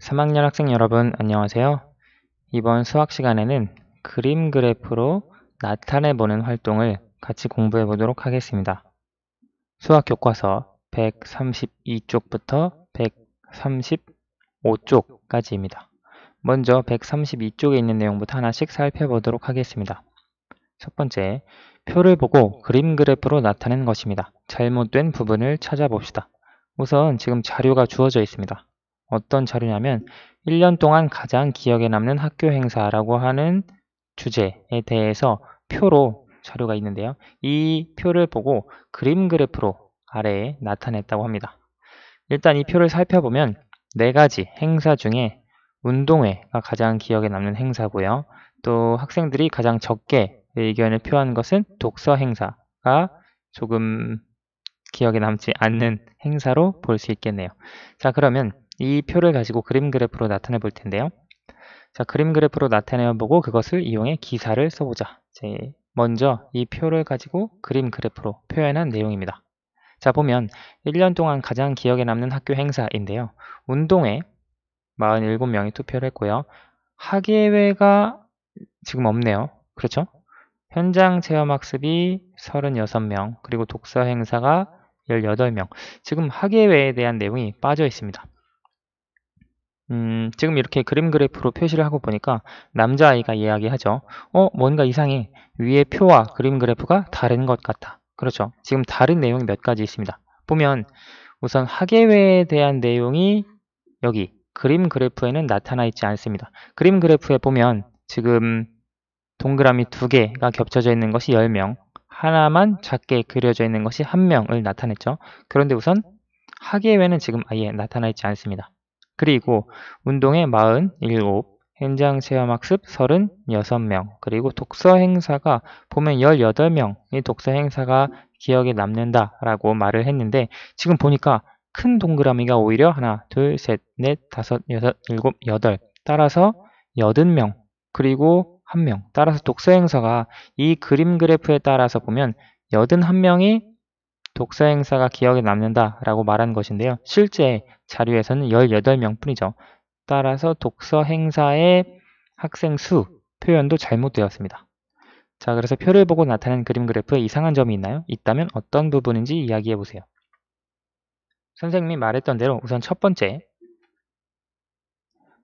3학년 학생 여러분 안녕하세요. 이번 수학 시간에는 그림 그래프로 나타내보는 활동을 같이 공부해 보도록 하겠습니다. 수학 교과서 132쪽부터 135쪽까지입니다. 먼저 132쪽에 있는 내용부터 하나씩 살펴보도록 하겠습니다. 첫 번째, 표를 보고 그림 그래프로 나타낸 것입니다. 잘못된 부분을 찾아봅시다. 우선 지금 자료가 주어져 있습니다. 어떤 자료냐면 1년 동안 가장 기억에 남는 학교 행사라고 하는 주제에 대해서 표로 자료가 있는데요. 이 표를 보고 그림 그래프로 아래에 나타냈다고 합니다. 일단 이 표를 살펴보면 4가지 행사 중에 운동회가 가장 기억에 남는 행사고요. 또 학생들이 가장 적게 의견을 표한 것은 독서 행사가 조금 기억에 남지 않는 행사로 볼 수 있겠네요. 자, 그러면 이 표를 가지고 그림 그래프로 나타내 볼 텐데요. 자, 그림 그래프로 나타내 보고 그것을 이용해 기사를 써보자. 먼저 이 표를 가지고 그림 그래프로 표현한 내용입니다. 자, 보면 1년 동안 가장 기억에 남는 학교 행사인데요. 운동회 47명이 투표를 했고요. 학예회가 지금 없네요. 그렇죠? 현장 체험학습이 36명, 그리고 독서 행사가 18명. 지금 학예회에 대한 내용이 빠져 있습니다. 지금 이렇게 그림 그래프로 표시를 하고 보니까 남자아이가 이야기하죠. 뭔가 이상해. 위에 표와 그림 그래프가 다른 것 같아. 그렇죠. 지금 다른 내용이 몇 가지 있습니다. 보면 우선 학예회에 대한 내용이 여기 그림 그래프에는 나타나 있지 않습니다. 그림 그래프에 보면 지금 동그라미 2개가 겹쳐져 있는 것이 10명, 하나만 작게 그려져 있는 것이 1명을 나타냈죠. 그런데 우선 학예회는 지금 아예 나타나 있지 않습니다. 그리고 운동회 47, 현장 체험학습 36명, 그리고 독서 행사가 보면 18명의 독서 행사가 기억에 남는다라고 말을 했는데 지금 보니까 큰 동그라미가 오히려 하나, 둘, 셋, 넷, 다섯, 여섯, 일곱, 여덟 따라서 80명 그리고 1명 따라서 독서 행사가 이 그림 그래프에 따라서 보면 81명이 독서 행사가 기억에 남는다라고 말한 것인데요. 실제 자료에서는 18명 뿐이죠. 따라서 독서 행사의 학생 수 표현도 잘못되었습니다. 자, 그래서 표를 보고 나타낸 그림 그래프에 이상한 점이 있나요? 있다면 어떤 부분인지 이야기해 보세요. 선생님이 말했던 대로 우선 첫 번째,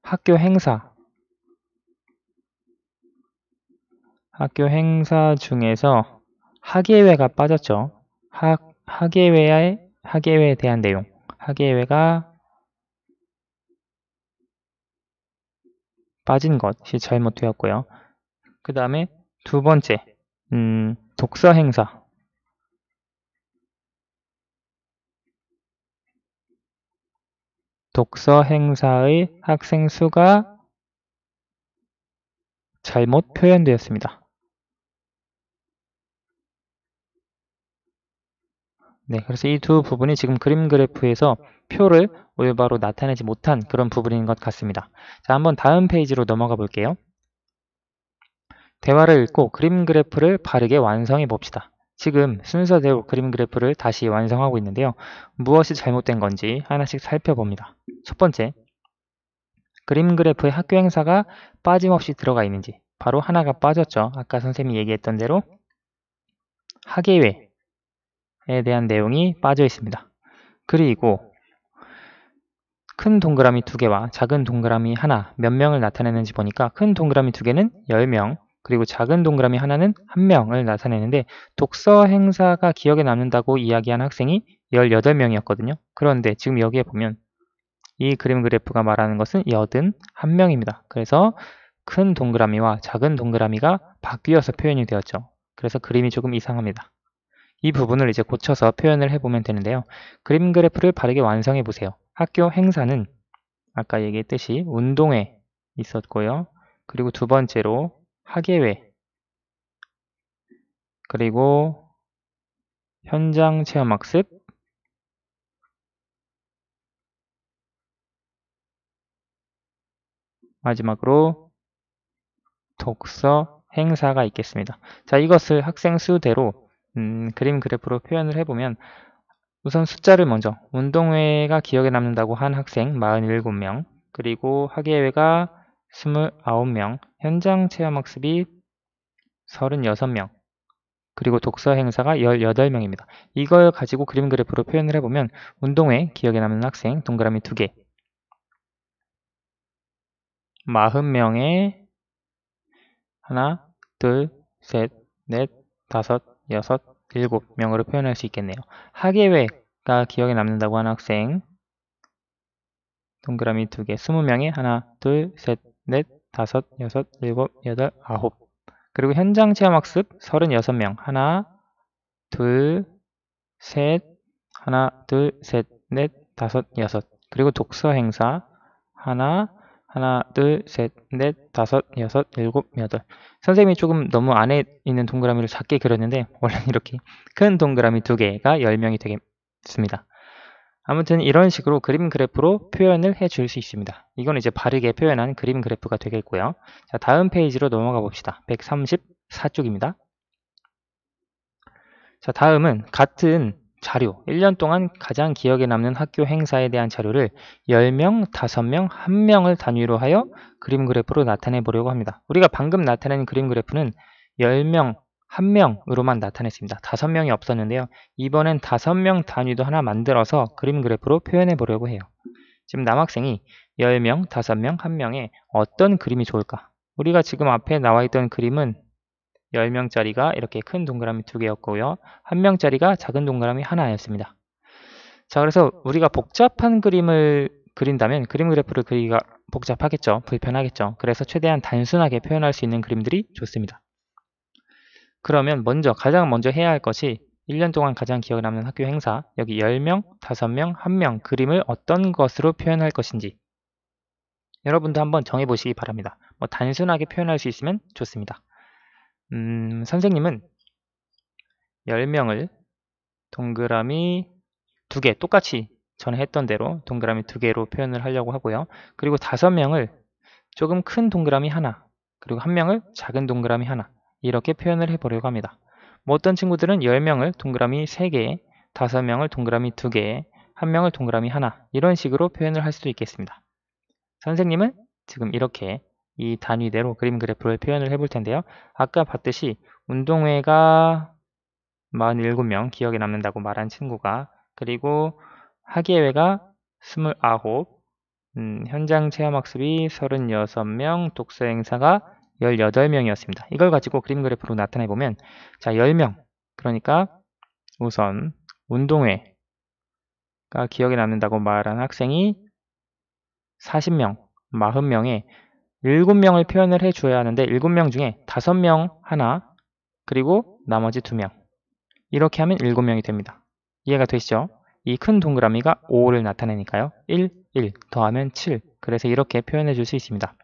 학교 행사 중에서 학예회가 빠졌죠. 학예회에 대한 내용. 학예회가 빠진 것이 잘못되었고요. 그 다음에 두 번째, 독서 행사. 독서 행사의 학생 수가 잘못 표현되었습니다. 네, 그래서 이 두 부분이 지금 그림 그래프에서 표를 올바로 나타내지 못한 그런 부분인 것 같습니다. 자, 한번 다음 페이지로 넘어가 볼게요. 대화를 읽고 그림 그래프를 바르게 완성해 봅시다. 지금 순서대로 그림 그래프를 다시 완성하고 있는데요. 무엇이 잘못된 건지 하나씩 살펴봅니다. 첫 번째, 그림 그래프에 학교 행사가 빠짐없이 들어가 있는지. 바로 하나가 빠졌죠. 아까 선생님이 얘기했던 대로 학예회에 대한 내용이 빠져 있습니다. 그리고 큰 동그라미 2개와 작은 동그라미 하나 몇 명을 나타내는지 보니까 큰 동그라미 2개는 10명, 그리고 작은 동그라미 하나는 1명을 나타내는데 독서 행사가 기억에 남는다고 이야기한 학생이 18명이었거든요. 그런데 지금 여기에 보면 이 그림 그래프가 말하는 것은 81명입니다. 그래서 큰 동그라미와 작은 동그라미가 바뀌어서 표현이 되었죠. 그래서 그림이 조금 이상합니다. 이 부분을 이제 고쳐서 표현을 해보면 되는데요. 그림 그래프를 바르게 완성해 보세요. 학교 행사는 아까 얘기했듯이 운동회 있었고요. 그리고 두 번째로 학예회, 그리고 현장 체험학습, 마지막으로 독서 행사가 있겠습니다. 자, 이것을 학생 수대로 그림 그래프로 표현을 해보면 우선 숫자를 먼저 운동회가 기억에 남는다고 한 학생 47명, 그리고 학예회가 29명, 현장 체험학습이 36명, 그리고 독서 행사가 18명입니다. 이걸 가지고 그림 그래프로 표현을 해보면 운동회 기억에 남는 학생 동그라미 2개, 40명에 하나, 둘, 셋, 넷, 다섯, 여섯, 7명으로 표현할 수 있겠네요. 학예회가 기억에 남는다고 하는 학생 동그라미 2개, 20명에 하나, 둘, 셋, 넷, 다섯, 여섯, 7, 8, 9. 그리고 현장 체험학습 36명, 하나, 둘, 셋, 하나, 둘, 셋, 넷, 다섯, 여섯. 그리고 독서 행사 하나, 둘, 셋, 넷, 다섯, 여섯, 7, 8. 선생님이 조금 너무 안에 있는 동그라미를 작게 그렸는데 원래는 이렇게 큰 동그라미 2개가 10명이 되겠습니다. 아무튼 이런 식으로 그림 그래프로 표현을 해줄 수 있습니다. 이건 이제 바르게 표현한 그림 그래프가 되겠고요. 자, 다음 페이지로 넘어가 봅시다. 134쪽입니다. 자, 다음은 같은 자료, 1년 동안 가장 기억에 남는 학교 행사에 대한 자료를 10명, 5명, 1명을 단위로 하여 그림 그래프로 나타내 보려고 합니다. 우리가 방금 나타낸 그림 그래프는 10명, 1명으로만 나타냈습니다. 5명이 없었는데요. 이번엔 5명 단위도 하나 만들어서 그림 그래프로 표현해 보려고 해요. 지금 남학생이 10명, 5명, 1명에 어떤 그림이 좋을까? 우리가 지금 앞에 나와 있던 그림은 10명짜리가 이렇게 큰 동그라미 2개였고요. 1명짜리가 작은 동그라미 하나였습니다. 자, 그래서 우리가 복잡한 그림을 그린다면 그림 그래프를 그리기가 복잡하겠죠. 불편하겠죠. 그래서 최대한 단순하게 표현할 수 있는 그림들이 좋습니다. 그러면 가장 먼저 해야 할 것이 1년 동안 가장 기억에 남는 학교 행사, 여기 10명, 5명, 1명 그림을 어떤 것으로 표현할 것인지 여러분도 한번 정해보시기 바랍니다. 단순하게 표현할 수 있으면 좋습니다. 선생님은 10명을 동그라미 2개, 똑같이 전에 했던 대로 동그라미 2개로 표현을 하려고 하고요. 그리고 5명을 조금 큰 동그라미 하나, 그리고 1명을 작은 동그라미 하나, 이렇게 표현을 해보려고 합니다. 어떤 친구들은 10명을 동그라미 3개, 5명을 동그라미 2개, 1명을 동그라미 하나, 이런 식으로 표현을 할 수도 있겠습니다. 선생님은 지금 이렇게 이 단위대로 그림 그래프를 표현을 해볼 텐데요. 아까 봤듯이 운동회가 47명 기억에 남는다고 말한 친구가, 그리고 학예회가 29, 현장 체험학습이 36명, 독서 행사가 18명이었습니다. 이걸 가지고 그림 그래프로 나타내보면, 자, 10명. 그러니까 우선 운동회가 기억에 남는다고 말한 학생이 40명, 40명에 7명을 표현을 해줘야 하는데 7명 중에 5명 하나, 그리고 나머지 2명. 이렇게 하면 7명이 됩니다. 이해가 되시죠? 이 큰 동그라미가 5를 나타내니까요. 1, 1 더하면 7. 그래서 이렇게 표현해 줄 수 있습니다.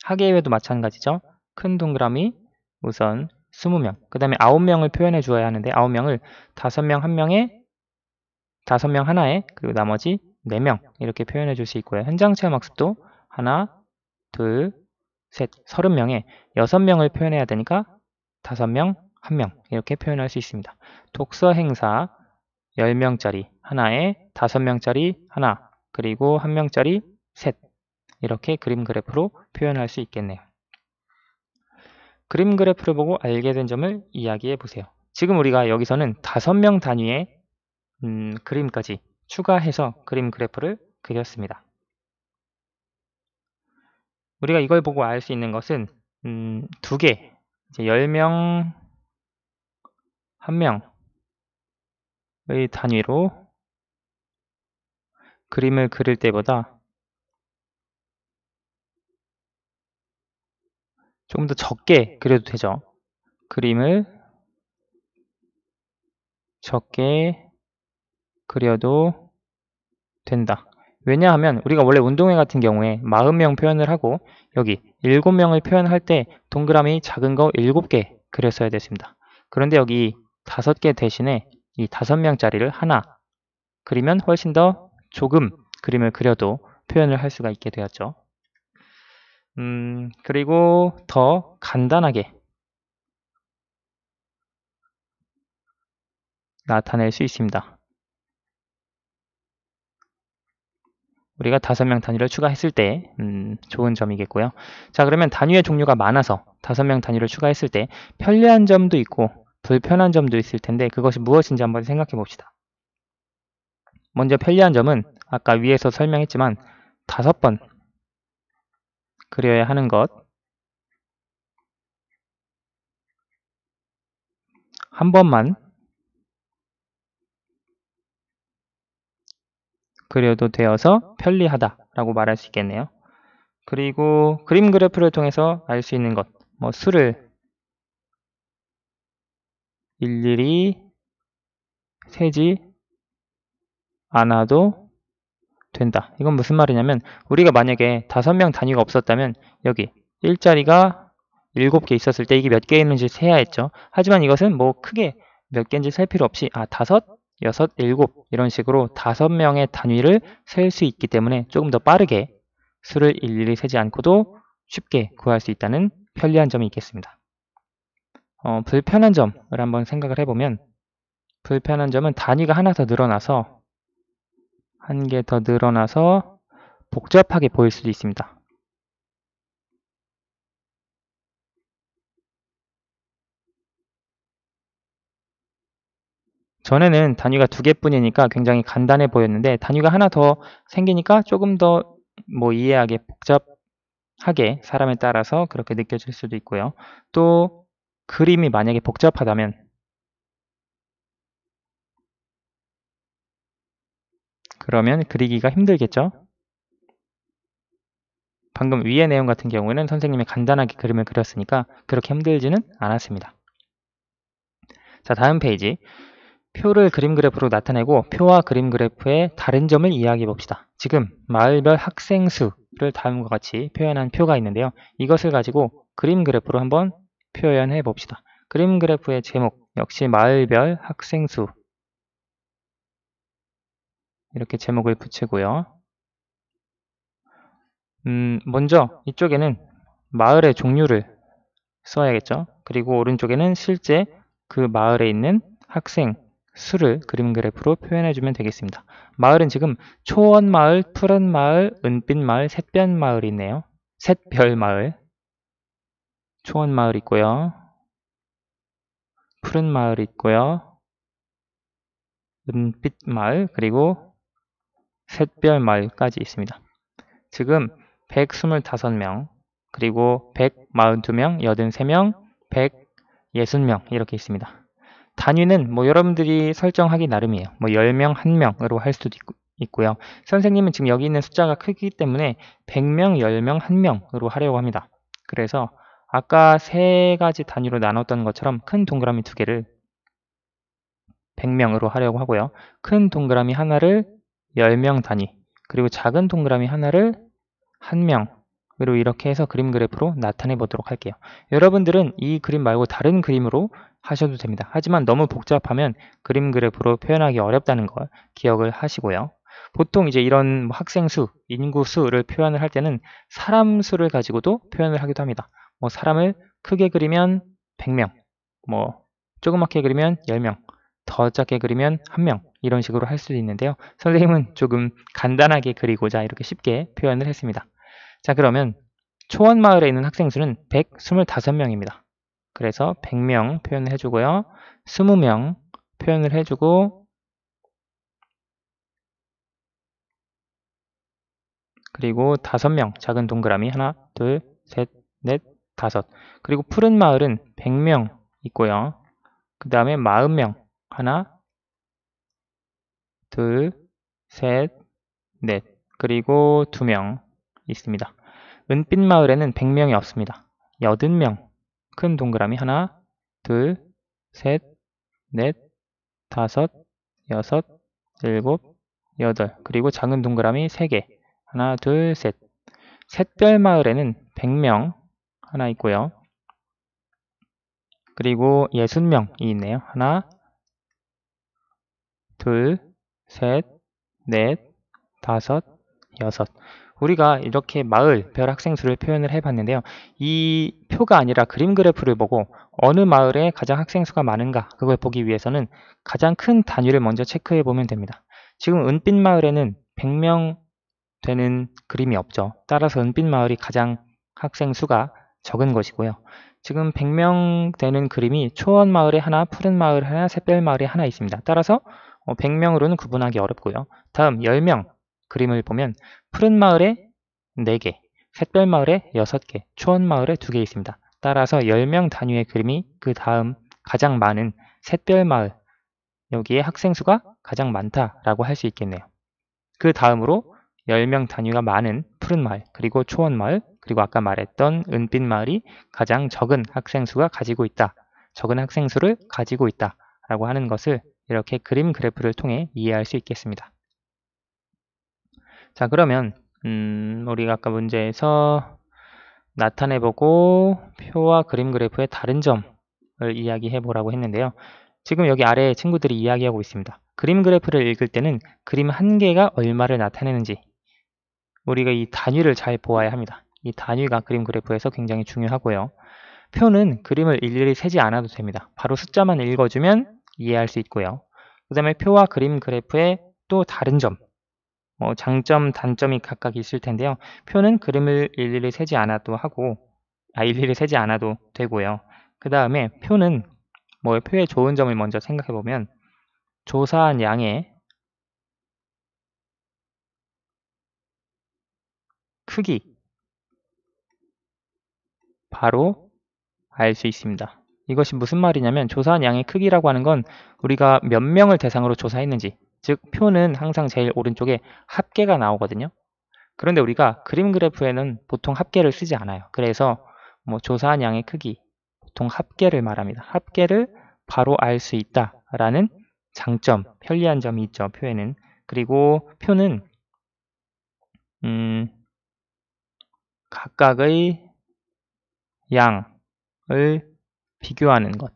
학예회도 마찬가지죠. 큰 동그라미 우선 20명. 그 다음에 9명을 표현해 주어야 하는데 9명을 5명 1명에 5명 하나에 그리고 나머지 4명 이렇게 표현해 줄 수 있고요. 현장 체험 학습도 하나, 둘, 셋, 30명에 6명을 표현해야 되니까 5명, 1명 이렇게 표현할 수 있습니다. 독서 행사 10명짜리 하나에 5명짜리 하나, 그리고 1명짜리 셋, 이렇게 그림 그래프로 표현할 수 있겠네요. 그림 그래프를 보고 알게 된 점을 이야기해 보세요. 지금 우리가 여기서는 5명 단위의 그림까지 추가해서 그림 그래프를 그렸습니다. 우리가 이걸 보고 알 수 있는 것은 2개, 이제 10명, 1명의 단위로 그림을 그릴 때보다 조금 더 적게 그려도 되죠. 그림을 적게 그려도 된다. 왜냐하면 우리가 원래 운동회 같은 경우에 40명 표현을 하고 여기 7명을 표현할 때 동그라미 작은 거 7개 그렸어야 됐습니다. 그런데 여기 5개 대신에 이 5명짜리를 하나 그리면 훨씬 더 조금 그림을 그려도 표현을 할 수가 있게 되었죠. 그리고 더 간단하게 나타낼 수 있습니다. 우리가 5명 단위를 추가했을 때 좋은 점이겠고요. 자, 그러면 단위의 종류가 많아서 5명 단위를 추가했을 때 편리한 점도 있고 불편한 점도 있을 텐데 그것이 무엇인지 한번 생각해 봅시다. 먼저 편리한 점은 아까 위에서 설명했지만 5번 그려야 하는 것, 한 번만 그려도 되어서 편리하다라고 말할 수 있겠네요. 그리고 그림 그래프를 통해서 알 수 있는 것, 뭐 수를 일일이 세지 않아도 된다. 이건 무슨 말이냐면 우리가 만약에 5명 단위가 없었다면 여기 일자리가 7개 있었을 때 이게 몇 개 있는지 세야 했죠. 하지만 이것은 뭐 크게 몇 개인지 셀 필요 없이 5, 6, 7 이런 식으로 5명의 단위를 셀 수 있기 때문에 조금 더 빠르게 수를 일일이 세지 않고도 쉽게 구할 수 있다는 편리한 점이 있겠습니다. 불편한 점을 한번 생각을 해보면 불편한 점은 단위가 하나 더 늘어나서 한 개 더 늘어나서 복잡하게 보일 수도 있습니다. 전에는 단위가 2개뿐이니까 굉장히 간단해 보였는데 단위가 하나 더 생기니까 조금 더 뭐 이해하기 복잡하게 사람에 따라서 그렇게 느껴질 수도 있고요. 또 그림이 만약에 복잡하다면 그러면 그리기가 힘들겠죠? 방금 위의 내용 같은 경우에는 선생님이 간단하게 그림을 그렸으니까 그렇게 힘들지는 않았습니다. 자, 다음 페이지. 표를 그림 그래프로 나타내고 표와 그림 그래프의 다른 점을 이야기해 봅시다. 지금 마을별 학생 수를 다음과 같이 표현한 표가 있는데요. 이것을 가지고 그림 그래프로 한번 표현해 봅시다. 그림 그래프의 제목 역시 마을별 학생 수 이렇게 제목을 붙이고요. 먼저 이쪽에는 마을의 종류를 써야겠죠. 그리고 오른쪽에는 실제 그 마을에 있는 학생 수를 그림 그래프로 표현해주면 되겠습니다. 마을은 지금 초원마을, 푸른마을, 은빛마을, 샛별마을이 있네요. 샛별마을, 초원마을 있고요. 푸른마을 있고요. 은빛마을, 그리고 샛별마을까지 있습니다. 지금 125명, 그리고 142명, 83명, 160명 이렇게 있습니다. 단위는 뭐 여러분들이 설정하기 나름이에요. 뭐 10명, 1명으로 할 수도 있고요. 선생님은 지금 여기 있는 숫자가 크기 때문에 100명, 10명, 1명으로 하려고 합니다. 그래서 아까 3가지 단위로 나눴던 것처럼 큰 동그라미 2개를 100명으로 하려고 하고요. 큰 동그라미 하나를 10명 단위, 그리고 작은 동그라미 하나를 1명으로 이렇게 해서 그림 그래프로 나타내 보도록 할게요. 여러분들은 이 그림 말고 다른 그림으로 하셔도 됩니다. 하지만 너무 복잡하면 그림 그래프로 표현하기 어렵다는 걸 기억을 하시고요. 보통 이제 이런 학생 수, 인구 수를 표현을 할 때는 사람 수를 가지고도 표현을 하기도 합니다. 뭐 사람을 크게 그리면 100명, 뭐 조그맣게 그리면 10명, 더 작게 그리면 1명 이런 식으로 할 수도 있는데요. 선생님은 조금 간단하게 그리고자 이렇게 쉽게 표현을 했습니다. 자, 그러면 초원마을에 있는 학생 수는 125명입니다. 그래서 100명 표현을 해주고요. 20명 표현을 해주고 그리고 5명 작은 동그라미 하나, 둘, 셋, 넷, 5 그리고 푸른 마을은 100명 있고요. 그 다음에 40명 하나, 둘, 셋, 넷 그리고 2명 있습니다. 은빛 마을에는 100명이 없습니다. 80명 큰 동그라미 하나, 둘, 셋, 넷, 5, 6, 7, 8 그리고 작은 동그라미 3개 하나, 둘, 셋 샛별마을에는 100명 하나 있고요. 그리고 60명이 있네요. 하나, 둘, 셋, 넷, 5, 6 우리가 이렇게 마을, 별 학생 수를 표현을 해봤는데요. 이 표가 아니라 그림 그래프를 보고 어느 마을에 가장 학생 수가 많은가 그걸 보기 위해서는 가장 큰 단위를 먼저 체크해 보면 됩니다. 지금 은빛 마을에는 100명 되는 그림이 없죠. 따라서 은빛 마을이 가장 학생 수가 적은 것이고요. 지금 100명 되는 그림이 초원 마을에 하나, 푸른 마을 하나, 샛별 마을에 하나 있습니다. 따라서 100명으로는 구분하기 어렵고요. 다음 10명 그림을 보면 푸른 마을에 4개, 샛별 마을에 6개, 초원 마을에 2개 있습니다. 따라서 10명 단위의 그림이 그 다음 가장 많은 샛별 마을, 여기에 학생 수가 가장 많다라고 할 수 있겠네요. 그 다음으로 10명 단위가 많은 푸른 마을, 그리고 초원 마을, 그리고 아까 말했던 은빛 마을이 가장 적은 학생 수가 가지고 있다. 적은 학생 수를 가지고 있다 라고 하는 것을 이렇게 그림 그래프를 통해 이해할 수 있겠습니다. 자, 그러면 우리가 아까 문제에서 나타내보고 표와 그림 그래프의 다른 점을 이야기해 보라고 했는데요. 지금 여기 아래에 친구들이 이야기하고 있습니다. 그림 그래프를 읽을 때는 그림 한 개가 얼마를 나타내는지 우리가 이 단위를 잘 보아야 합니다. 이 단위가 그림 그래프에서 굉장히 중요하고요. 표는 그림을 일일이 세지 않아도 됩니다. 바로 숫자만 읽어주면 이해할 수 있고요. 그 다음에 표와 그림 그래프의 또 다른 점, 장점, 단점이 각각 있을 텐데요. 표는 그림을 일일이 세지 않아도 일일이 세지 않아도 되고요. 그 다음에 표는 표의 좋은 점을 먼저 생각해 보면 조사한 양의 크기 바로 알 수 있습니다. 이것이 무슨 말이냐면 조사한 양의 크기라고 하는 건 우리가 몇 명을 대상으로 조사했는지, 즉 표는 항상 제일 오른쪽에 합계가 나오거든요. 그런데 우리가 그림 그래프에는 보통 합계를 쓰지 않아요. 그래서 조사한 양의 크기, 보통 합계를 말합니다. 합계를 바로 알 수 있다라는 장점, 편리한 점이 있죠. 표에는. 그리고 표는 각각의 양을 비교하는 것.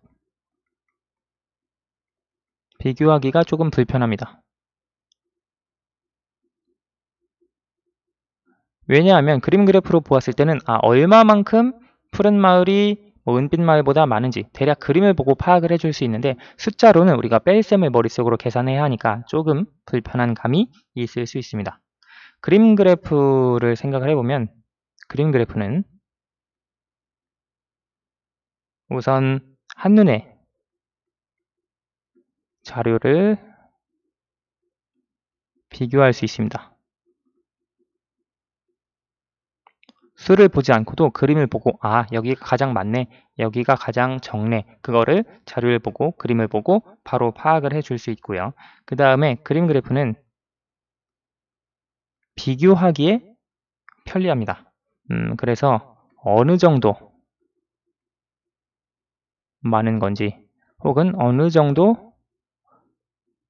비교하기가 조금 불편합니다. 왜냐하면 그림 그래프로 보았을 때는 얼마만큼 푸른 마을이 은빛 마을보다 많은지 대략 그림을 보고 파악을 해줄 수 있는데 숫자로는 우리가 뺄셈을 머릿속으로 계산해야 하니까 조금 불편한 감이 있을 수 있습니다. 그림 그래프를 생각을 해보면 그림 그래프는 우선 한눈에 자료를 비교할 수 있습니다. 수를 보지 않고도 그림을 보고 여기가 가장 많네, 여기가 가장 적네, 그거를 자료를 보고 그림을 보고 바로 파악을 해줄 수 있고요. 그 다음에 그림 그래프는 비교하기에 편리합니다. 그래서 어느 정도 많은 건지 혹은 어느 정도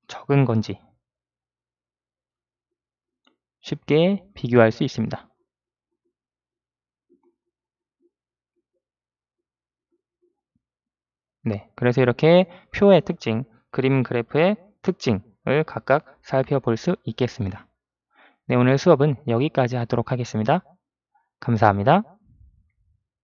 적은 건지 쉽게 비교할 수 있습니다. 네, 그래서 이렇게 표의 특징, 그림 그래프의 특징을 각각 살펴볼 수 있겠습니다. 네, 오늘 수업은 여기까지 하도록 하겠습니다. 감사합니다.